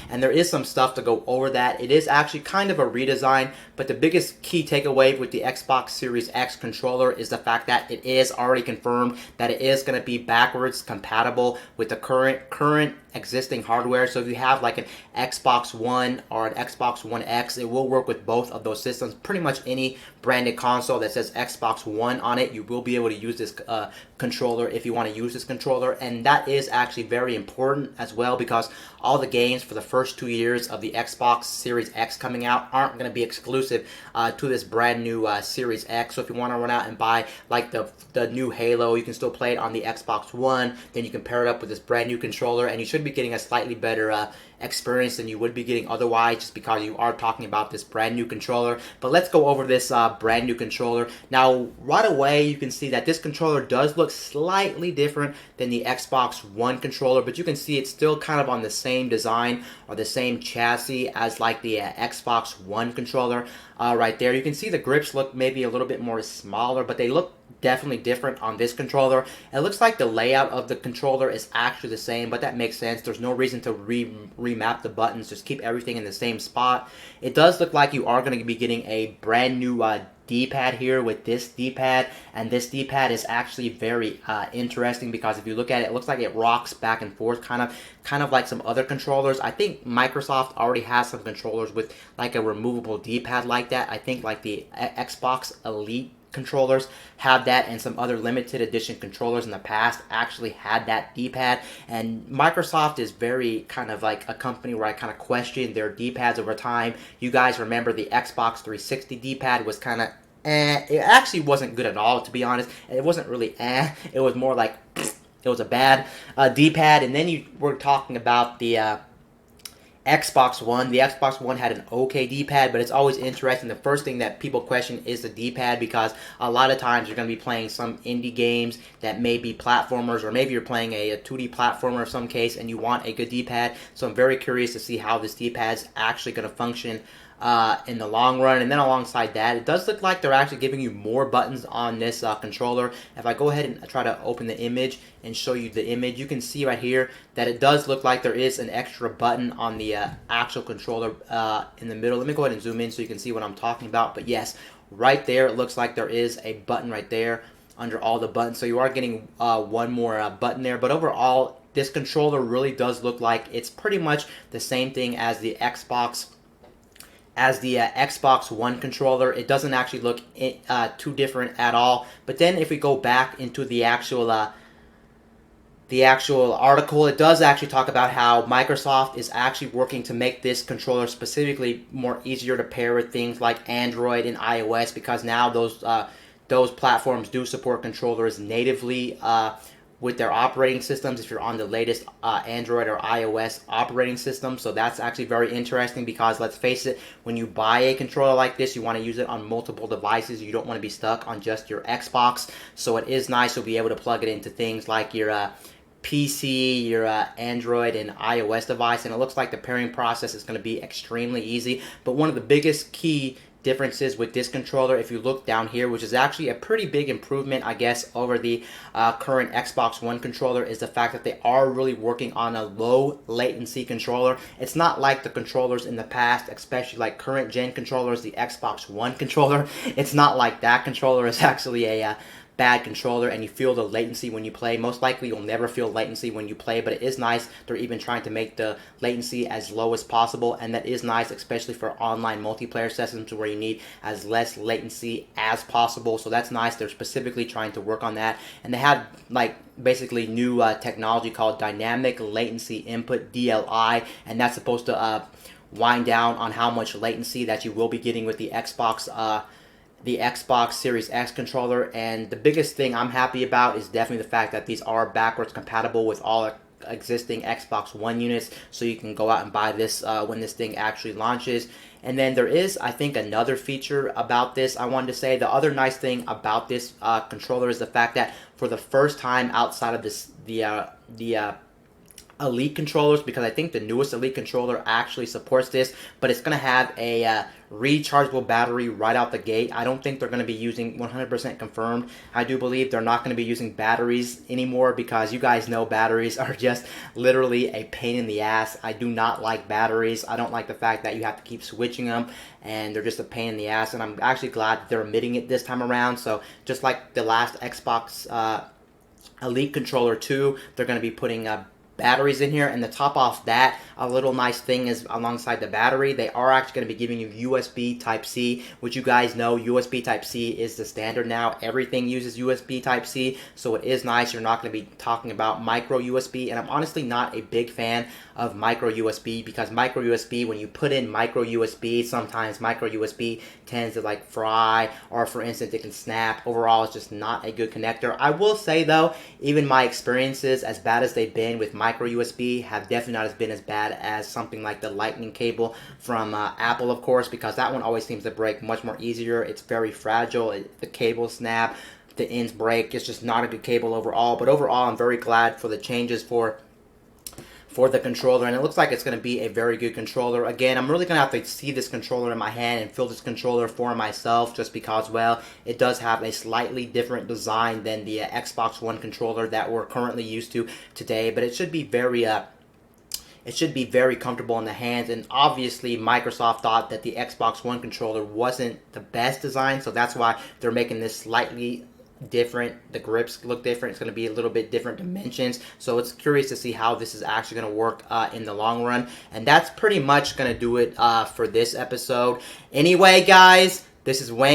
and there is some stuff to go over that. It is actually kind of a redesign, but the biggest key takeaway with the Xbox Series X controller is the fact that it is already confirmed that it is going to be backwards compatible with the current existing hardware. So if you have like an Xbox One or an Xbox One X, it will work with both of those systems. Pretty much any branded console that says Xbox One on it, you will be able to use this controller if you want to use this controller. And that is actually very important as well, because all the games for the first 2 years of the Xbox Series X coming out aren't going to be exclusive to this brand new Series X. So if you want to run out and buy like the new Halo, you can still play it on the Xbox One. Then you can pair it up with this brand new controller, and you should be getting a slightly better experience than you would be getting otherwise, just because you are talking about this brand new controller. But let's go over this brand new controller. Now, right away, you can see that this controller does look slightly different than the Xbox One controller, but you can see it's still kind of on the same design or the same chassis as like the Xbox One controller. Right there, you can see the grips look maybe a little bit more smaller, but they look definitely different on this controller. It looks like the layout of the controller is actually the same, but that makes sense. There's no reason to remap the buttons. Just keep everything in the same spot. It does look like you are going to be getting a brand new D-pad here with this D-pad, and this D-pad is actually very interesting, because if you look at it, it looks like it rocks back and forth, kind of like some other controllers. I think Microsoft already has some controllers with like a removable D-pad like that. I think like the Xbox Elite controllers have that, and some other limited edition controllers in the past actually had that D-pad. And Microsoft is very kind of like a company where I kind of question their D-pads over time. You guys remember the Xbox 360 D-pad was kind of it actually wasn't good at all, to be honest. It wasn't really it was more like it was a bad D-pad. And then you were talking about the Xbox One. The Xbox One had an okay D-pad, but it's always interesting. The first thing that people question is the D-pad, because a lot of times you're going to be playing some indie games that may be platformers, or maybe you're playing a 2D platformer of some case and you want a good D-pad. So I'm very curious to see how this D-pad is actually going to function in the long run. And then alongside that, it does look like they're actually giving you more buttons on this controller. If I go ahead and try to open the image and show you the image, you can see right here that it does look like there is an extra button on the actual controller in the middle. Let me go ahead and zoom in so you can see what I'm talking about. But yes, right there, it looks like there is a button right there under all the buttons. So you are getting one more button there. But overall, this controller really does look like it's pretty much the same thing as the Xbox One controller. It doesn't actually look too different at all. But then if we go back into the actual article, it does actually talk about how Microsoft is actually working to make this controller specifically more easier to pair with things like Android and iOS, because now those platforms do support controllers natively with their operating systems if you're on the latest Android or iOS operating system. So that's actually very interesting, because let's face it, when you buy a controller like this, you want to use it on multiple devices. You don't want to be stuck on just your Xbox. So it is nice to be able to plug it into things like your PC, your Android and iOS device, and it looks like the pairing process is going to be extremely easy. But one of the biggest key differences with this controller, if you look down here, which is actually a pretty big improvement, I guess, over the current Xbox One controller, is the fact that they are really working on a low latency controller. It's not like the controllers in the past, especially like current gen controllers, the Xbox One controller. It's not like that controller is actually a bad controller and you feel the latency when you play. Most likely you'll never feel latency when you play, but it is nice they're even trying to make the latency as low as possible, and that is nice, especially for online multiplayer sessions where you need as less latency as possible. So that's nice. They're specifically trying to work on that, and they have like basically new technology called dynamic latency input, DLI, and that's supposed to wind down on how much latency that you will be getting with the Xbox Series X controller. And the biggest thing I'm happy about is definitely the fact that these are backwards compatible with all existing Xbox One units, so you can go out and buy this when this thing actually launches. And then there is, I think, another feature about this I wanted to say. The other nice thing about this controller is the fact that for the first time outside of the Elite controllers, because I think the newest Elite controller actually supports this, but it's going to have a rechargeable battery right out the gate. I don't think they're going to be using 100% confirmed. I do believe they're not going to be using batteries anymore, because you guys know batteries are just literally a pain in the ass. I do not like batteries. I don't like the fact that you have to keep switching them, and they're just a pain in the ass, and I'm actually glad that they're omitting it this time around. So just like the last Xbox Elite controller 2, they're going to be putting batteries in here. And to top off that, a little nice thing is, alongside the battery, they are actually going to be giving you USB Type-C, which you guys know USB Type-C is the standard now. Everything uses USB Type-C, so it is nice. You're not going to be talking about micro USB, and I'm honestly not a big fan of micro USB, because micro USB, when you put in micro USB, sometimes micro USB tends to like fry, or for instance it can snap. Overall, it's just not a good connector. I will say though, even my experiences, as bad as they've been with micro USB, have definitely not been as bad as something like the lightning cable from Apple, of course, because that one always seems to break much more easier. It's very fragile. The cable snap, the ends break. It's just not a good cable overall. But overall, I'm very glad for the changes for the controller, and it looks like it's going to be a very good controller. Again, I'm really going to have to see this controller in my hand and feel this controller for myself, just because, well, it does have a slightly different design than the Xbox One controller that we're currently used to today, but it should be very comfortable in the hands. And obviously Microsoft thought that the Xbox One controller wasn't the best design, so that's why they're making this slightly different. The grips look different. It's going to be a little bit different dimensions, so it's curious to see how this is actually going to work in the long run. And that's pretty much going to do it for this episode. Anyway, guys, this is Wayne.